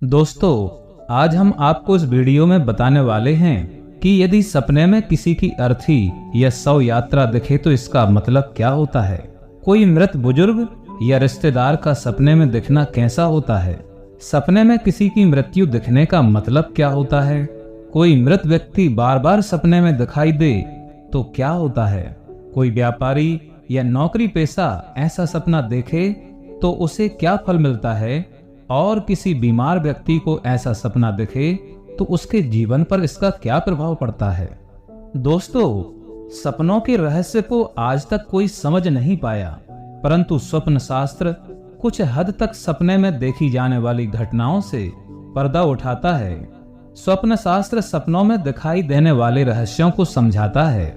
दोस्तों, आज हम आपको इस वीडियो में बताने वाले हैं कि यदि सपने में किसी की अर्थी या शव यात्रा दिखे तो इसका मतलब क्या होता है। कोई मृत बुजुर्ग या रिश्तेदार का सपने में दिखना कैसा होता है। सपने में किसी की मृत्यु दिखने का मतलब क्या होता है। कोई मृत व्यक्ति बार बार सपने में दिखाई दे तो क्या होता है। कोई व्यापारी या नौकरी पेशा ऐसा सपना देखे तो उसे क्या फल मिलता है, और किसी बीमार व्यक्ति को ऐसा सपना दिखे तो उसके जीवन पर इसका क्या प्रभाव पड़ता है। दोस्तों, सपनों के रहस्य को आज तक कोई समझ नहीं पाया, परंतु स्वप्न शास्त्र कुछ हद तक सपने में देखी जाने वाली घटनाओं से पर्दा उठाता है। स्वप्न शास्त्र सपनों में दिखाई देने वाले रहस्यों को समझाता है।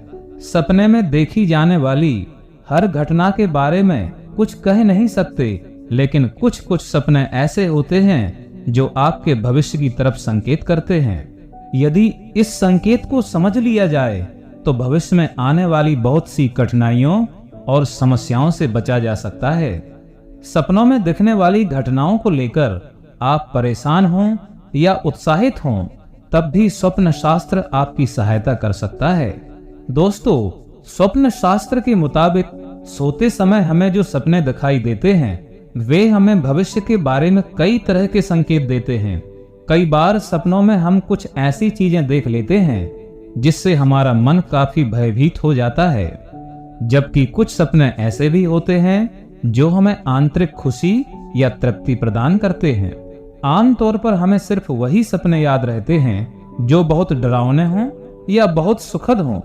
सपने में देखी जाने वाली हर घटना के बारे में कुछ कह नहीं सकते, लेकिन कुछ कुछ सपने ऐसे होते हैं जो आपके भविष्य की तरफ संकेत करते हैं। यदि इस संकेत को समझ लिया जाए तो भविष्य में आने वाली बहुत सी कठिनाइयों और समस्याओं से बचा जा सकता है। सपनों में दिखने वाली घटनाओं को लेकर आप परेशान हों या उत्साहित हों, तब भी स्वप्न शास्त्र आपकी सहायता कर सकता है। दोस्तों, स्वप्न शास्त्र के मुताबिक सोते समय हमें जो सपने दिखाई देते हैं वे हमें भविष्य के बारे में कई तरह के संकेत देते हैं। कई बार सपनों में हम कुछ ऐसी चीजें देख लेते हैं जिससे हमारा मन काफी भयभीत हो जाता है, जबकि कुछ सपने ऐसे भी होते हैं जो हमें आंतरिक खुशी या तृप्ति प्रदान करते हैं। आमतौर पर हमें सिर्फ वही सपने याद रहते हैं जो बहुत डरावने हों या बहुत सुखद हों।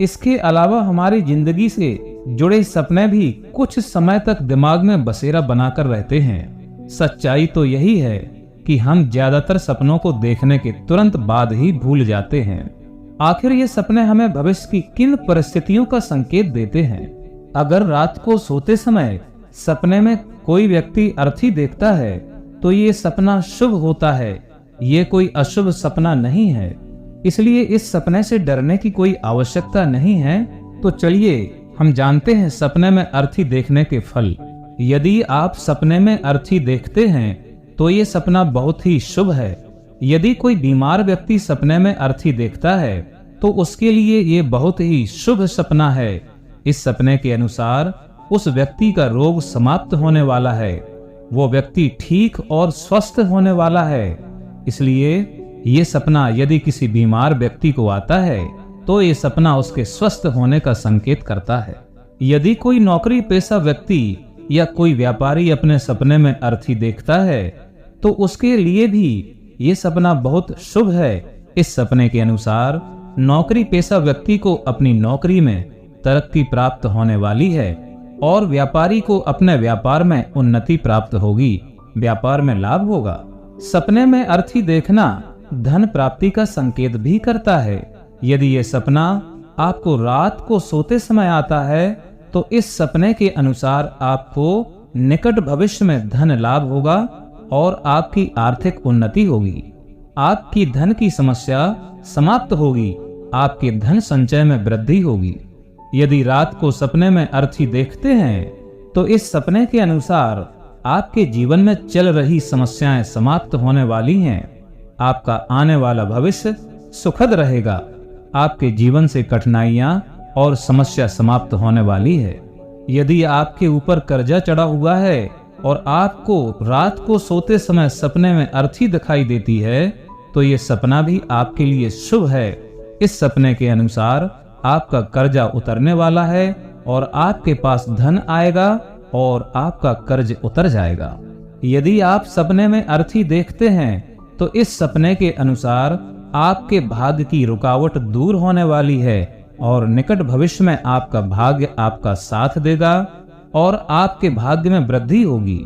इसके अलावा हमारी जिंदगी से जुड़े सपने भी कुछ समय तक दिमाग में बसेरा बनाकर रहते हैं। सच्चाई तो यही है कि हम ज्यादातर सपनों को देखने के तुरंत बाद ही भूल जाते हैं। आखिर ये सपने हमें भविष्य की किन परिस्थितियों का संकेत देते हैं। अगर रात को सोते समय सपने में कोई व्यक्ति अर्थी देखता है तो ये सपना शुभ होता है, ये कोई अशुभ सपना नहीं है। इसलिए इस सपने से डरने की कोई आवश्यकता नहीं है। तो चलिए हम जानते हैं सपने में अर्थी देखने के फल। यदि आप सपने में अर्थी देखते हैं तो ये सपना बहुत ही शुभ है। यदि कोई बीमार व्यक्ति सपने में अर्थी देखता है तो उसके लिए ये बहुत ही शुभ सपना है। इस सपने के अनुसार उस व्यक्ति का रोग समाप्त होने वाला है, वो व्यक्ति ठीक और स्वस्थ होने वाला है। इसलिए ये सपना यदि किसी बीमार व्यक्ति को आता है तो ये सपना उसके स्वस्थ होने का संकेत करता है। यदि कोई नौकरी पेशा व्यक्ति या कोई व्यापारी अपने सपने में अर्थी देखता है तो उसके लिए भी ये सपना बहुत शुभ है। इस सपने के अनुसार नौकरी पेशा व्यक्ति को अपनी नौकरी में तरक्की प्राप्त होने वाली है और व्यापारी को अपने व्यापार में उन्नति प्राप्त होगी, व्यापार में लाभ होगा। सपने में अर्थी देखना धन प्राप्ति का संकेत भी करता है। यदि ये सपना आपको रात को सोते समय आता है तो इस सपने के अनुसार आपको निकट भविष्य में धन लाभ होगा और आपकी आर्थिक उन्नति होगी। आपकी धन की समस्या समाप्त होगी, आपके धन संचय में वृद्धि होगी। यदि रात को सपने में अर्थी देखते हैं तो इस सपने के अनुसार आपके जीवन में चल रही समस्याएं समाप्त होने वाली हैं। आपका आने वाला भविष्य सुखद रहेगा। आपके जीवन से कठिनाइयां और समस्या समाप्त होने वाली है। यदि आपके ऊपर कर्जा चढ़ा हुआ है और आपको रात को सोते समय सपने में अर्थी दिखाई देती है तो ये सपना भी आपके लिए शुभ है। इस सपने के अनुसार आपका कर्जा उतरने वाला है और आपके पास धन आएगा और आपका कर्ज उतर जाएगा। यदि आप सपने में अर्थी देखते हैं तो इस सपने के अनुसार आपके भाग्य की रुकावट दूर होने वाली है और निकट भविष्य में आपका भाग्य आपका साथ देगा और आपके भाग्य में वृद्धि होगी।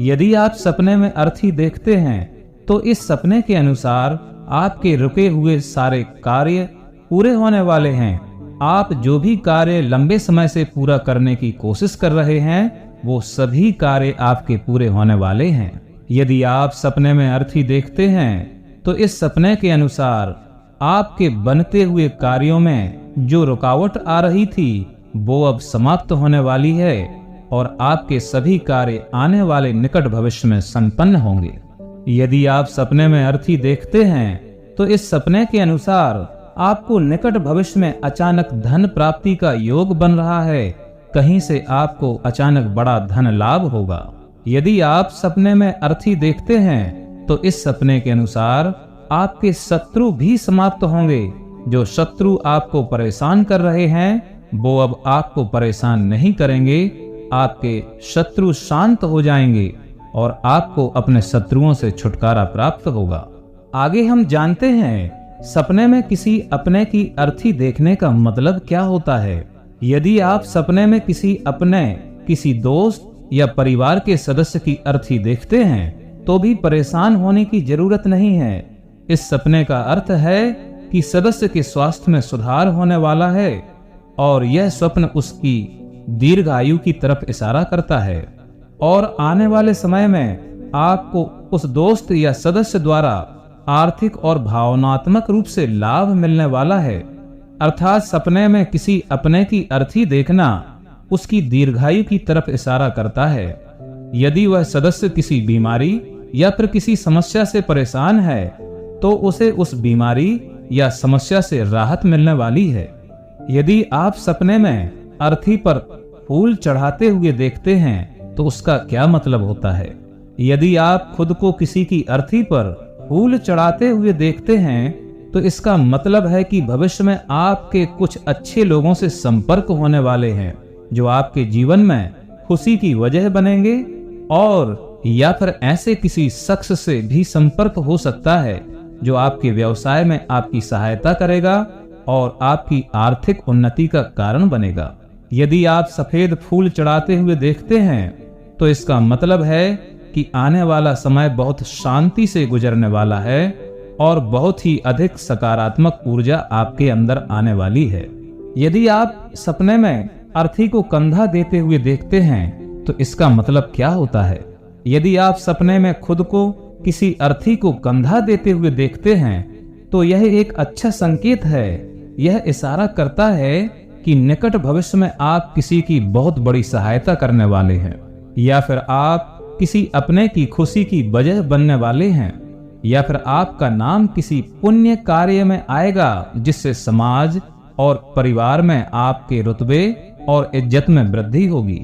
यदि आप सपने में अर्थी देखते हैं तो इस सपने के अनुसार आपके रुके हुए सारे कार्य पूरे होने वाले हैं। आप जो भी कार्य लंबे समय से पूरा करने की कोशिश कर रहे हैं वो सभी कार्य आपके पूरे होने वाले हैं। यदि आप सपने में अर्थी देखते हैं तो इस सपने के अनुसार आपके बनते हुए कार्यों में जो रुकावट आ रही थी वो अब समाप्त होने वाली है और आपके सभी कार्य आने वाले निकट भविष्य में संपन्न होंगे। यदि आप सपने में अर्थी देखते हैं तो इस सपने के अनुसार आपको निकट भविष्य में अचानक धन प्राप्ति का योग बन रहा है। कहीं से आपको अचानक बड़ा धन लाभ होगा। यदि आप सपने में अर्थी देखते हैं तो इस सपने के अनुसार आपके शत्रु भी समाप्त होंगे। जो शत्रु आपको परेशान कर रहे हैं वो अब आपको परेशान नहीं करेंगे। आपके शत्रु शांत हो जाएंगे और आपको अपने शत्रुओं से छुटकारा प्राप्त होगा। आगे हम जानते हैं सपने में किसी अपने की अर्थी देखने का मतलब क्या होता है। यदि आप सपने में किसी अपने, किसी दोस्त या परिवार के सदस्य की अर्थी देखते हैं तो भी परेशान होने की जरूरत नहीं है। इस सपने का अर्थ है कि सदस्य के स्वास्थ्य में सुधार होने वाला है और यह स्वप्न उसकी दीर्घ आयु की तरफ इशारा करता है और आने वाले समय में आपको उस दोस्त या सदस्य द्वारा आर्थिक और भावनात्मक रूप से लाभ मिलने वाला है। अर्थात सपने में किसी अपने की अर्थी देखना उसकी दीर्घायु की तरफ इशारा करता है। यदि वह सदस्य किसी बीमारी या फिर किसी समस्या से परेशान है तो उसे उस बीमारी या समस्या से राहत मिलने वाली है। यदि आप सपने में अर्थी पर फूल चढ़ाते हुए देखते हैं तो उसका क्या मतलब होता है। यदि आप खुद को किसी की अर्थी पर फूल चढ़ाते हुए देखते हैं तो इसका मतलब है कि भविष्य में आपके कुछ अच्छे लोगों से संपर्क होने वाले हैं जो आपके जीवन में खुशी की वजह बनेंगे, और या फिर ऐसे किसी शख्स से भी संपर्क हो सकता है जो आपके व्यवसाय में आपकी सहायता करेगा और आपकी आर्थिक उन्नति का कारण बनेगा। यदि आप सफेद फूल चढ़ाते हुए देखते हैं तो इसका मतलब है कि आने वाला समय बहुत शांति से गुजरने वाला है और बहुत ही अधिक सकारात्मक ऊर्जा आपके अंदर आने वाली है। यदि आप सपने में अर्थी को कंधा देते हुए देखते हैं तो इसका मतलब क्या होता है। यदि आप सपने में खुद को किसी अर्थी को कंधा देते हुए देखते हैं तो यह एक अच्छा संकेत है। यह इशारा करता है कि निकट भविष्य में आप किसी की बहुत बड़ी सहायता करने वाले हैं, या फिर आप किसी अपने की खुशी की वजह बनने वाले हैं, या फिर आपका नाम किसी पुण्य कार्य में आएगा जिससे समाज और परिवार में आपके रुतबे और इज्जत में वृद्धि होगी।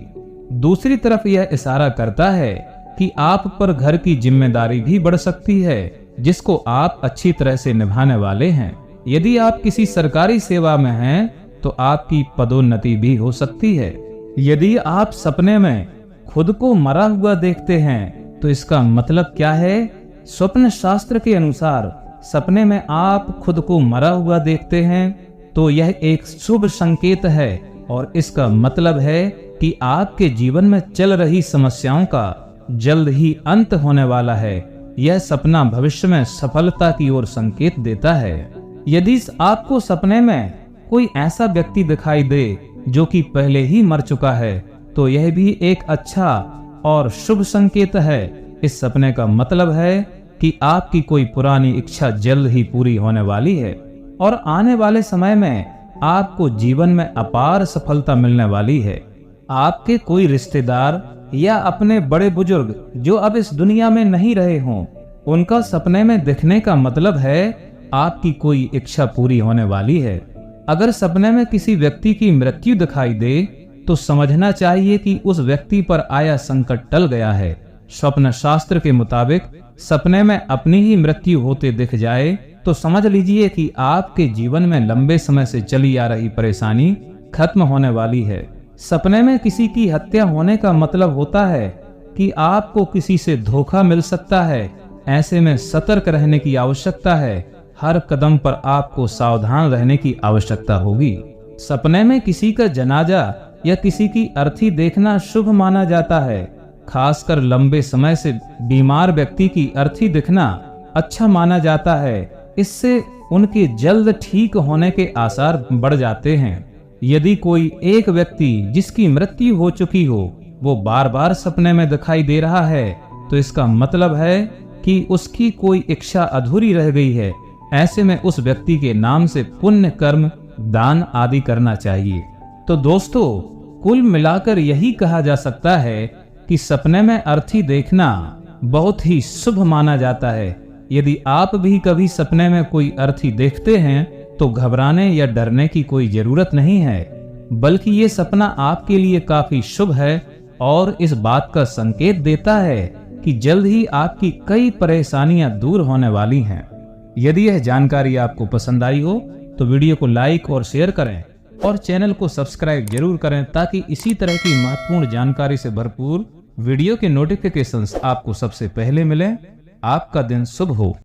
दूसरी तरफ यह इशारा करता है कि आप पर घर की जिम्मेदारी भी बढ़ सकती है जिसको आप अच्छी तरह से निभाने वाले हैं। यदि आप किसी सरकारी सेवा में हैं तो आपकी पदोन्नति भी हो सकती है। यदि आप सपने में खुद को मरा हुआ देखते हैं तो इसका मतलब क्या है। स्वप्न शास्त्र के अनुसार सपने में आप खुद को मरा हुआ देखते हैं तो यह एक शुभ संकेत है और इसका मतलब है कि आपके जीवन में चल रही समस्याओं का जल्द ही अंत होने वाला है। यह सपना भविष्य में सफलता की ओर संकेत देता है। यदि आपको सपने में कोई ऐसा व्यक्ति दिखाई दे जो कि पहले ही मर चुका है तो यह भी एक अच्छा और शुभ संकेत है। इस सपने का मतलब है कि आपकी कोई पुरानी इच्छा जल्द ही पूरी होने वाली है और आने वाले समय में आपको जीवन में अपार सफलता मिलने वाली है। आपके कोई रिश्तेदार या अपने बड़े बुजुर्ग जो अब इस दुनिया में नहीं रहे हों, उनका सपने में दिखने का मतलब है आपकी कोई इच्छा पूरी होने वाली है। अगर सपने में किसी व्यक्ति की मृत्यु दिखाई दे तो समझना चाहिए कि उस व्यक्ति पर आया संकट टल गया है। स्वप्न शास्त्र के मुताबिक सपने में अपनी ही मृत्यु होते दिख जाए तो समझ लीजिए कि आपके जीवन में लंबे समय से चली आ रही परेशानी खत्म होने वाली है। सपने में किसी की हत्या होने का मतलब होता है कि आपको किसी से धोखा मिल सकता है। ऐसे में सतर्क रहने की आवश्यकता है। हर कदम पर आपको सावधान रहने की आवश्यकता होगी। सपने में किसी का जनाजा या किसी की अर्थी देखना शुभ माना जाता है। खासकर लंबे समय से बीमार व्यक्ति की अर्थी दिखना अच्छा माना जाता है। इससे उनके जल्द ठीक होने के आसार बढ़ जाते हैं। यदि कोई एक व्यक्ति जिसकी मृत्यु हो चुकी हो वो बार बार सपने में दिखाई दे रहा है तो इसका मतलब है कि उसकी कोई इच्छा अधूरी रह गई है। ऐसे में उस व्यक्ति के नाम से पुण्य कर्म, दान आदि करना चाहिए। तो दोस्तों, कुल मिलाकर यही कहा जा सकता है कि सपने में अर्थी देखना बहुत ही शुभ माना जाता है। यदि आप भी कभी सपने में कोई अर्थी देखते हैं तो घबराने या डरने की कोई जरूरत नहीं है, बल्कि ये सपना आपके लिए काफी शुभ है और इस बात का संकेत देता है कि जल्द ही आपकी कई परेशानियां दूर होने वाली हैं। यदि यह जानकारी आपको पसंद आई हो तो वीडियो को लाइक और शेयर करें और चैनल को सब्सक्राइब जरूर करें, ताकि इसी तरह की महत्वपूर्ण जानकारी से भरपूर वीडियो के नोटिफिकेशंस आपको सबसे पहले मिलें। आपका दिन शुभ हो।